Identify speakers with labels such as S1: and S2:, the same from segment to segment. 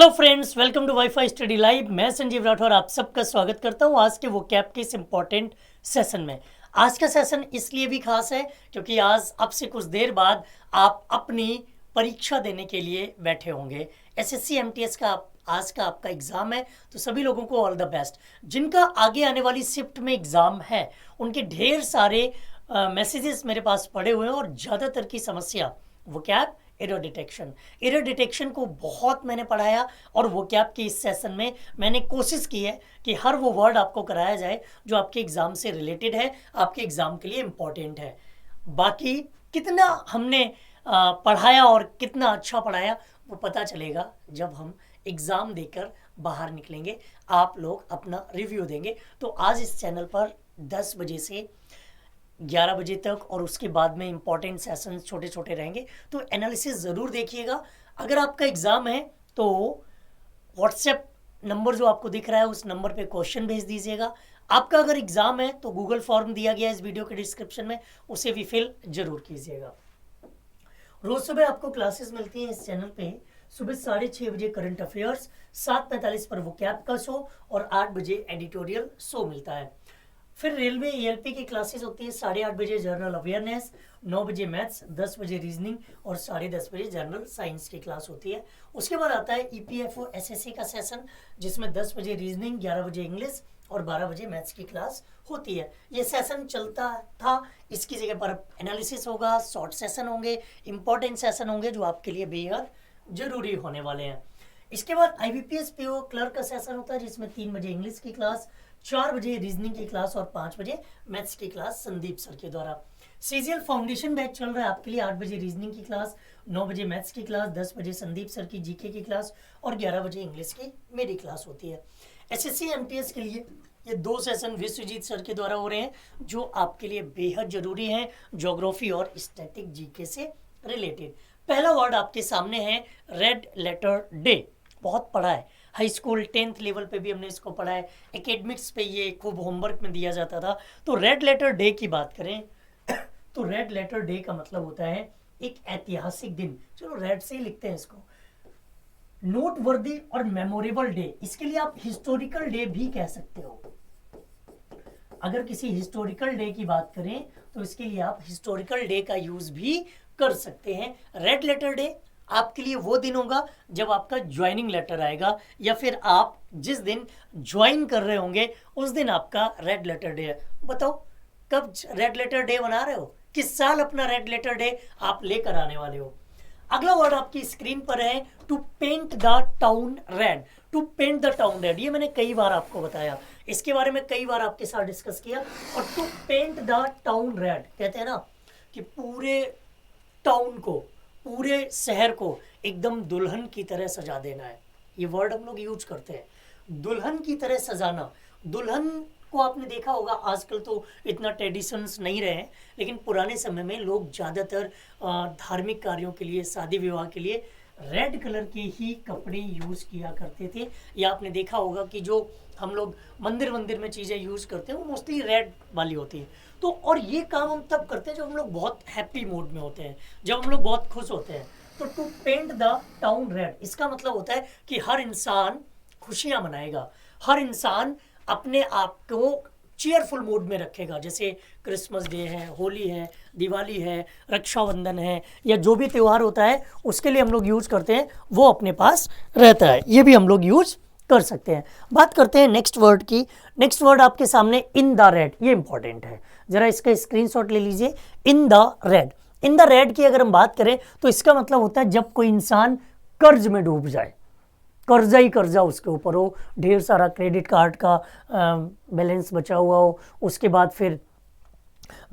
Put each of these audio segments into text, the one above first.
S1: Hello friends, welcome to WiFi study live. मैं संजीव राठौर आप सबका स्वागत करता हूं आज के वोकैब के इस इम्पॉर्टेंट सेशन में। आज का सेशन इसलिए भी खास है क्योंकि आज अब से कुछ देर बाद आप अपनी परीक्षा देने के लिए बैठे होंगे। एसएससी एमटीएस का आज का आपका एग्ज़ाम है, तो सभी लोगों को ऑल द बेस्ट। जिनका आगे आने वाली शिफ्ट में एग्ज़ाम है उनके ढेर सारे मैसेजेस मेरे पास पड़े हुए हैं और ज़्यादातर की समस्या वोकैब एरर डिटेक्शन को बहुत मैंने पढ़ाया और वोकैब के इस सेशन में मैंने कोशिश की है कि हर वो वर्ड आपको कराया जाए जो आपके एग्ज़ाम से रिलेटेड है, आपके एग्ज़ाम के लिए इम्पॉर्टेंट है। बाकी कितना हमने पढ़ाया और कितना अच्छा पढ़ाया वो पता चलेगा जब हम एग्ज़ाम देकर बाहर निकलेंगे, आप लोग अपना रिव्यू देंगे। तो आज इस चैनल पर 10 बजे से 11 बजे तक और उसके बाद में इंपॉर्टेंट सेशंस छोटे छोटे रहेंगे, तो एनालिसिस ज़रूर देखिएगा। अगर आपका एग्ज़ाम है तो व्हाट्सएप नंबर जो आपको दिख रहा है उस नंबर पे क्वेश्चन भेज दीजिएगा। आपका अगर एग्ज़ाम है तो गूगल फॉर्म दिया गया है इस वीडियो के डिस्क्रिप्शन में, उसे भी फिल जरूर कीजिएगा। रोज़ सुबह आपको क्लासेस मिलती हैं इस चैनल पे। सुबह 6:30 बजे करंट अफेयर्स, 7:45 पर वोकैब का शो और 8 बजे एडिटोरियल शो मिलता है। फिर रेलवे ईएलपी की क्लासेस होती है 8:30 बजे जनरल अवेयरनेस, 9 बजे मैथ्स, 10 बजे रीजनिंग और 10:30 बजे जनरल साइंस की क्लास होती है। उसके बाद आता है ईपीएफओ एसएससी का सेशन जिसमें 10 बजे रीजनिंग, 11 बजे इंग्लिश और 12 बजे मैथ्स की क्लास होती है। ये सेशन चलता था, इसकी जगह पर एनालिसिस होगा, शॉर्ट सेशन होंगे, इंपॉर्टेंट सेशन होंगे जो आपके लिए बेहद जरूरी होने वाले हैं। इसके बाद आईबीपीएस पीओ क्लर्क का सेशन होता है जिसमें 3 बजे इंग्लिश की क्लास, 4 बजे रीजनिंग की क्लास और 5 बजे मैथ्स की क्लास संदीप सर के द्वारा। सीजीएल फाउंडेशन बैच चल रहा है आपके लिए, 8 बजे रीजनिंग की क्लास, 9 बजे मैथ्स की क्लास, 10 बजे संदीप सर की जीके की क्लास और 11 बजे इंग्लिश की मेरी क्लास होती है। एसएससी एमटीएस के लिए ये 2 सेशन विश्वजीत सर के द्वारा हो रहे हैं जो आपके लिए बेहद जरूरी हैं, ज्योग्राफी और स्टैटिक जीके से रिलेटेड। पहला वर्ड आपके सामने है रेड लेटर डे। बहुत पढ़ा है, हाई स्कूल 10th लेवल पे भी हमने इसको पढ़ा है, एकेडमिक्स पे ये खूब होमवर्क में दिया जाता था। तो रेड लेटर डे की बात करें तो रेड लेटर डे का मतलब होता है एक ऐतिहासिक दिन। चलो रेड से ही लिखते हैं इसको, नोटवर्दी और मेमोरेबल डे। इसके लिए आप हिस्टोरिकल डे भी कह सकते हो। अगर किसी हिस्टोरिकल डे की बात करें तो इसके लिए आप हिस्टोरिकल डे का यूज भी कर सकते हैं। रेड लेटर डे आपके लिए वो दिन होगा जब आपका ज्वाइनिंग लेटर आएगा या फिर आप जिस दिन ज्वाइन कर रहे होंगे उस दिन आपका रेड लेटर डे है। बताओ कब रेड लेटर डे बना रहे हो, किस साल अपना रेड लेटर डे आप लेकर आने वाले हो। अगला वर्ड आपकी स्क्रीन पर है to paint the town red. To paint the town red, ये मैंने कई बार आपको बताया, इसके बारे में कई बार आपके साथ डिस्कस किया। और to paint the town red कहते हैं ना कि पूरे टाउन को, पूरे शहर को एकदम दुल्हन की तरह सजा देना है। ये वर्ड हम लोग यूज करते हैं, दुल्हन की तरह सजाना। दुल्हन को आपने देखा होगा, आजकल तो इतना ट्रेडिशंस नहीं रहे हैं, लेकिन पुराने समय में लोग ज़्यादातर धार्मिक कार्यों के लिए, शादी विवाह के लिए रेड कलर के ही कपड़े यूज़ किया करते थे। या आपने देखा होगा कि जो हम लोग मंदिर में चीज़ें यूज़ करते हैं वो मोस्टली रेड वाली होती है। तो और ये काम हम तब करते हैं जब हम लोग बहुत हैप्पी मूड में होते हैं, जब हम लोग बहुत खुश होते हैं। तो to paint the town red इसका मतलब होता है कि हर इंसान खुशियाँ मनाएगा, हर इंसान अपने आप को चीयरफुल मूड में रखेगा। जैसे क्रिसमस डे है, होली है, दिवाली है, रक्षाबंधन है, या जो भी त्यौहार होता है उसके लिए हम लोग यूज़ करते हैं, वो अपने पास रहता है। ये भी हम लोग यूज़ कर सकते हैं। बात करते हैं नेक्स्ट वर्ड की। नेक्स्ट वर्ड आपके सामने इन द रेड, ये इंपॉर्टेंट है, जरा इसका स्क्रीनशॉट ले लीजिए। इन the red, in the red की अगर हम बात करें तो इसका मतलब होता है जब कोई इंसान कर्ज में डूब जाए, कर्जा ही कर्जा उसके ऊपर हो, ढेर सारा क्रेडिट कार्ड का बैलेंस बचा हुआ हो, उसके बाद फिर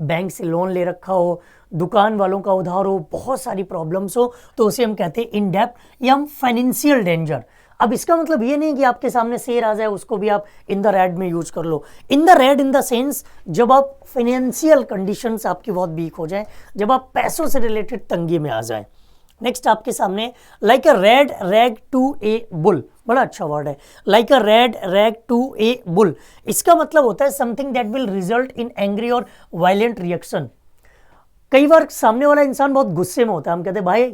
S1: बैंक से लोन ले रखा हो, दुकान वालों का उधार हो, बहुत सारी प्रॉब्लम्स हो, तो उसे हम कहते हैं इन डेप्थ या हम फाइनेंशियल डेंजर। अब इसका मतलब ये नहीं कि आपके सामने शेर आ जाए उसको भी आप इन द रेड में यूज कर लो। In the red in the sense जब आप फाइनेंशियल कंडीशंस आपकी बहुत वीक हो जाए, जब आप पैसों से रिलेटेड तंगी में आ जाए। नेक्स्ट आपके सामने like a red rag to a bull, बड़ा अच्छा वर्ड है, like a red rag to a bull. इसका मतलब होता है something that will result in angry और वायलेंट रिएक्शन। कई बार सामने वाला इंसान बहुत गुस्से में होता है, हम कहते हैं भाई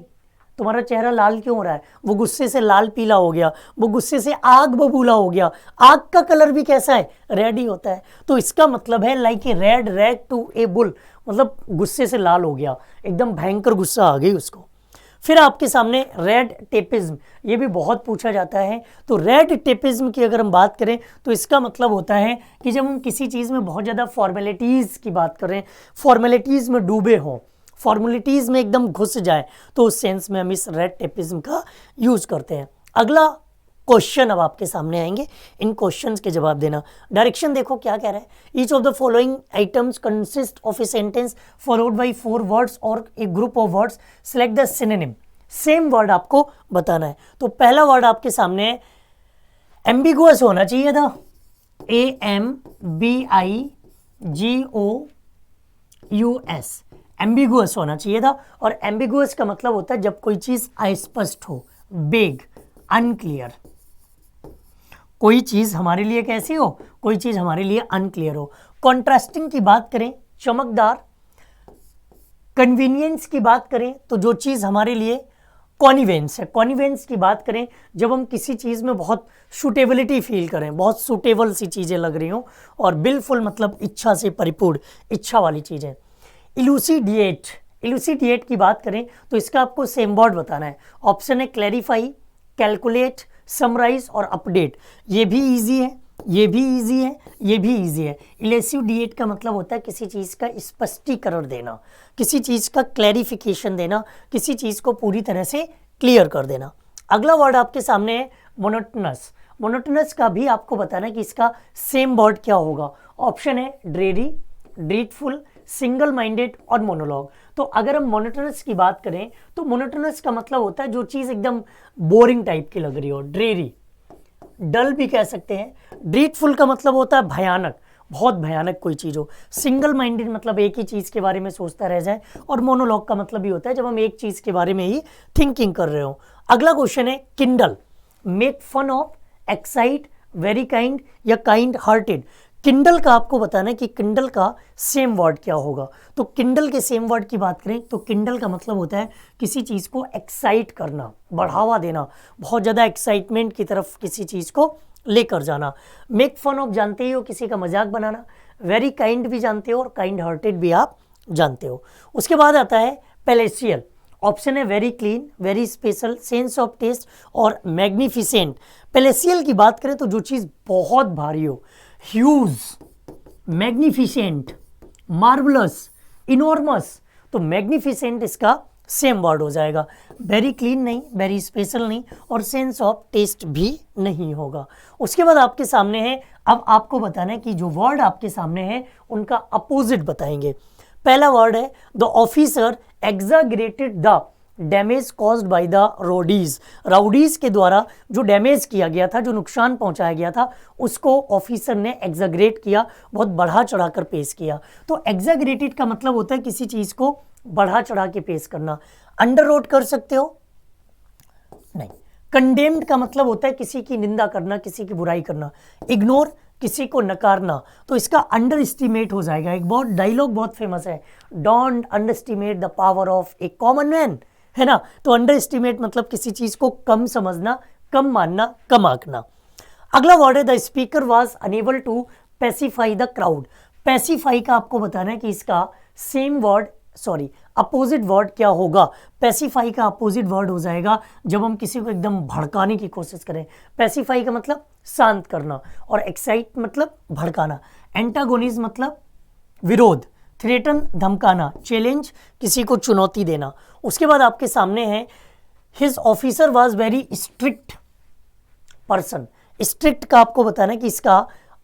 S1: तुम्हारा चेहरा लाल क्यों हो रहा है? वो गुस्से से लाल पीला हो गया, वो गुस्से से आग बबूला हो गया। आग का कलर भी कैसा है? रेड ही होता है। तो इसका मतलब है like a red rag to a bull, मतलब गुस्से से लाल हो गया, एकदम भयंकर गुस्सा आ गई उसको। फिर आपके सामने रेड टेपिज्म, ये भी बहुत पूछा जाता है। तो रेड टेपिज्म की अगर हम बात करें तो इसका मतलब होता है कि जब हम किसी चीज़ में बहुत ज़्यादा फॉर्मेलिटीज़ की बात करें, फॉर्मेलिटीज़ में डूबे हों, फॉर्मेलिटीज़ में एकदम घुस जाए, तो उस सेंस में हम इस रेड टेपिज्म का यूज़ करते हैं। अगला क्वेश्चन अब आपके सामने आएंगे, इन क्वेश्चंस के जवाब देना। डायरेक्शन देखो क्या कह रहा है। Each of the following items consist of a sentence followed by 4 words और a group of words, select the synonym. Same word आपको बताना है। तो पहला वर्ड आपके सामने है, एम्बिगुअस होना चाहिए था, AMBIGOUS, एम्बिगुअस होना चाहिए था। और एम्बिगुअस का मतलब होता है जब कोई चीज अस्पष्ट हो, बेग, अनक्लियर। कोई चीज हमारे लिए कैसी हो? कोई चीज हमारे लिए अनक्लियर हो। कॉन्ट्रास्टिंग की बात करें, चमकदार। कन्वीनियंस की बात करें तो जो चीज हमारे लिए कॉनिवेंस है। कॉनिवेंस की बात करें जब हम किसी चीज में बहुत सूटेबिलिटी फील करें, बहुत सूटेबल सी चीजें लग रही हो। और बिलफुल मतलब इच्छा से परिपूर्ण, इच्छा वाली चीजें। इलूसिडिएट, इलूसिडिएट की बात करें तो इसका आपको सेम वर्ड बताना है। ऑप्शन है क्लैरिफाई, कैलकुलेट, समराइज और अपडेट। ये भी इजी है, ये भी इजी है, ये भी इजी है। इलूसिडिएट का मतलब होता है किसी चीज का स्पष्टीकरण देना, किसी चीज का क्लैरिफिकेशन देना, किसी चीज को पूरी तरह से क्लियर कर देना। अगला वर्ड आपके सामने है मोनोटोनस। मोनोटोनस का भी आपको बताना है कि इसका सेम वर्ड क्या होगा। ऑप्शन है ड्रेरी, ड्रीटफुल, सिंगल माइंडेड और मोनोलॉग। तो अगर हम मोनोटोनस की बात करें तो मोनोटोनस का मतलब होता है जो चीज एकदम बोरिंग टाइप की लग रही हो, ड्रेरी, डल भी कह सकते हैं। ड्रीटफुल का मतलब होता है भयानक, बहुत भयानक कोई चीज हो। सिंगल माइंडेड मतलब एक ही चीज के बारे में सोचता रह जाए। और मोनोलॉग का मतलब ही होता है जब हम एक चीज के बारे में ही थिंकिंग कर रहे हो। अगला क्वेश्चन है kindle, make fun of, excite, very kind या काइंड हार्टेड। किंडल का आपको बताना है कि किंडल का सेम वर्ड क्या होगा। तो किंडल के सेम वर्ड की बात करें तो किंडल का मतलब होता है किसी चीज को एक्साइट करना, बढ़ावा देना, बहुत ज्यादा एक्साइटमेंट की तरफ किसी चीज को लेकर जाना। मेक फन ऑफ जानते ही हो, किसी का मजाक बनाना। वेरी काइंड भी जानते हो और काइंड हार्टेड भी आप जानते हो। उसके बाद आता है पैलेशियल। ऑप्शन है very clean, very special, sense of taste और मैग्निफिसेंट। पैलेशियल की बात करें तो जो चीज बहुत भारी हो, ह्यूज, मैग्निफिसेंट, मार्वलस, इनॉर्मस। तो मैग्निफिसेंट इसका सेम वर्ड हो जाएगा। वेरी क्लीन नहीं, वेरी स्पेशल नहीं और सेंस ऑफ टेस्ट भी नहीं होगा। उसके बाद आपके सामने है, अब आपको बताना है कि जो वर्ड आपके सामने है उनका अपोजिट बताएंगे। पहला वर्ड है the officer exaggerated the damage caused by the rowdies. Rowdies के द्वारा जो डैमेज किया गया था, जो नुकसान पहुंचाया गया था, उसको ऑफिसर ने एग्जाग्रेट किया, बहुत बढ़ा चढ़ा कर पेश किया। तो एग्जाग्रेटेड का मतलब होता है किसी चीज को बढ़ा चढ़ा के पेश करना। अंडर रोड कर सकते हो? नहीं। कंडेम्ड का मतलब होता है किसी की निंदा करना, किसी की बुराई करना। इग्नोर, किसी को नकारना। तो इसका अंडर एस्टिमेट हो जाएगा। एक बहुत डायलॉग बहुत फेमस है, don't under estimate the power of A common man, है ना। तो अंडर एस्टिमेट मतलब किसी चीज को कम समझना, कम मानना, कम आंकना। अगला वर्ड है the speaker was unable to pacify the crowd. Pacify का आपको बताना है कि इसका same word, sorry opposite word क्या होगा। पैसिफाई का अपोजिट वर्ड हो जाएगा जब हम किसी को एकदम भड़काने की कोशिश करें। पैसिफाई का मतलब शांत करना और एक्साइट मतलब भड़काना। एंटागोनिज्म मतलब विरोध। थ्रेटन धमकाना, चैलेंज किसी को चुनौती देना। उसके बाद आपके सामने है his officer was very strict person. Strict का आपको बताना है कि इसका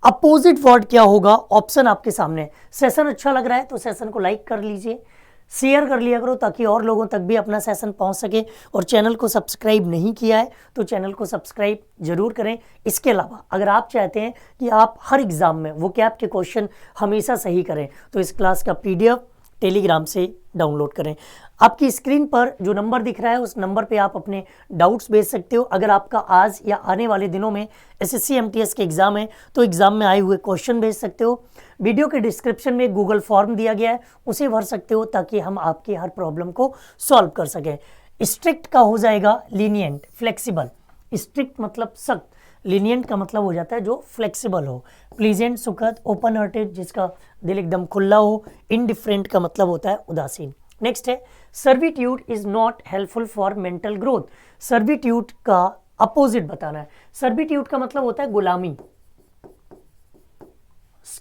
S1: अपोजिट वर्ड क्या होगा। ऑप्शन आपके सामने। सेशन अच्छा लग रहा है तो सेशन को लाइक कर लीजिए, शेयर कर लिया करो ताकि और लोगों तक भी अपना सेशन पहुंच सके। और चैनल को सब्सक्राइब नहीं किया है तो चैनल को सब्सक्राइब जरूर करें। इसके अलावा अगर आप चाहते हैं कि आप हर एग्जाम में वोकैब के क्वेश्चन हमेशा सही करें तो इस क्लास का पीडीएफ टेलीग्राम से डाउनलोड करें। आपकी स्क्रीन पर जो नंबर दिख रहा है उस नंबर पे आप अपने डाउट्स भेज सकते हो। अगर आपका आज या आने वाले दिनों में एसएससी एमटीएस के एग्जाम है तो एग्जाम में आए हुए क्वेश्चन भेज सकते हो। वीडियो के डिस्क्रिप्शन में गूगल फॉर्म दिया गया है, उसे भर सकते हो ताकि हम आपकी हर प्रॉब्लम को सॉल्व कर सकें। स्ट्रिक्ट का हो जाएगा लीनियंट, फ्लेक्सिबल। स्ट्रिक्ट मतलब सख्त, लीनियंट का मतलब हो जाता है जो फ्लेक्सिबल हो। प्लीजेंट सुखद, ओपन हार्टेड जिसका दिल एकदम खुला हो। इनडिफरेंट का मतलब होता है उदासीन। नेक्स्ट है servitude is not helpful for mental growth. Servitude का अपोजिट बताना है। सर्विट्यूड का मतलब होता है गुलामी,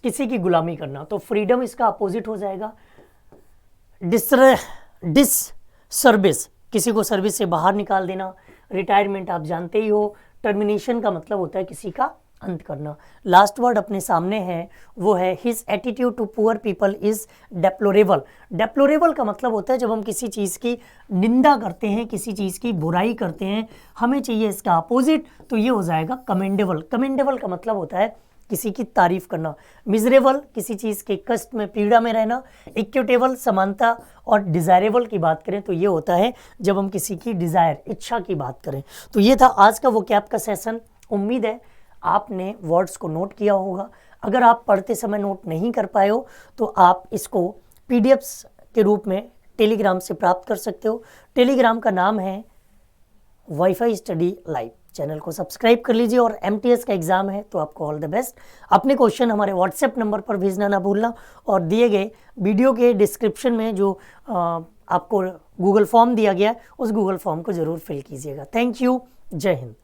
S1: किसी की गुलामी करना, तो फ्रीडम इसका अपोजिट हो जाएगा। डिस सर्विस, किसी को सर्विस से बाहर निकाल देना। रिटायरमेंट आप जानते ही हो। टर्मिनेशन का मतलब होता है किसी का अंत करना। लास्ट वर्ड अपने सामने है वो है his attitude to poor people is deplorable. Deplorable का मतलब होता है जब हम किसी चीज़ की निंदा करते हैं, किसी चीज़ की बुराई करते हैं, हमें चाहिए इसका अपोजिट, तो ये हो जाएगा कमेंडेबल। कमेंडेबल का मतलब होता है किसी की तारीफ करना। मिजरेबल किसी चीज़ के कष्ट में, पीड़ा में रहना। इक्विटेबल समानता, और डिज़ायरेबल की बात करें तो ये होता है जब हम किसी की डिज़ायर, इच्छा की बात करें। तो ये था आज का वोकैब का सेशन। उम्मीद है आपने वर्ड्स को नोट किया होगा। अगर आप पढ़ते समय नोट नहीं कर पाए हो तो आप इसको पीडीएफ्स के रूप में टेलीग्राम से प्राप्त कर सकते हो। टेलीग्राम का नाम है वाईफाई स्टडी लाइव। चैनल को सब्सक्राइब कर लीजिए, और एमटीएस का एग्जाम है तो आपको ऑल द बेस्ट। अपने क्वेश्चन हमारे व्हाट्सएप नंबर पर भेजना ना भूलना, और दिए गए वीडियो के डिस्क्रिप्शन में जो आपको गूगल फॉर्म दिया गया है उस गूगल फॉर्म को जरूर फिल कीजिएगा। थैंक यू, जय हिंद।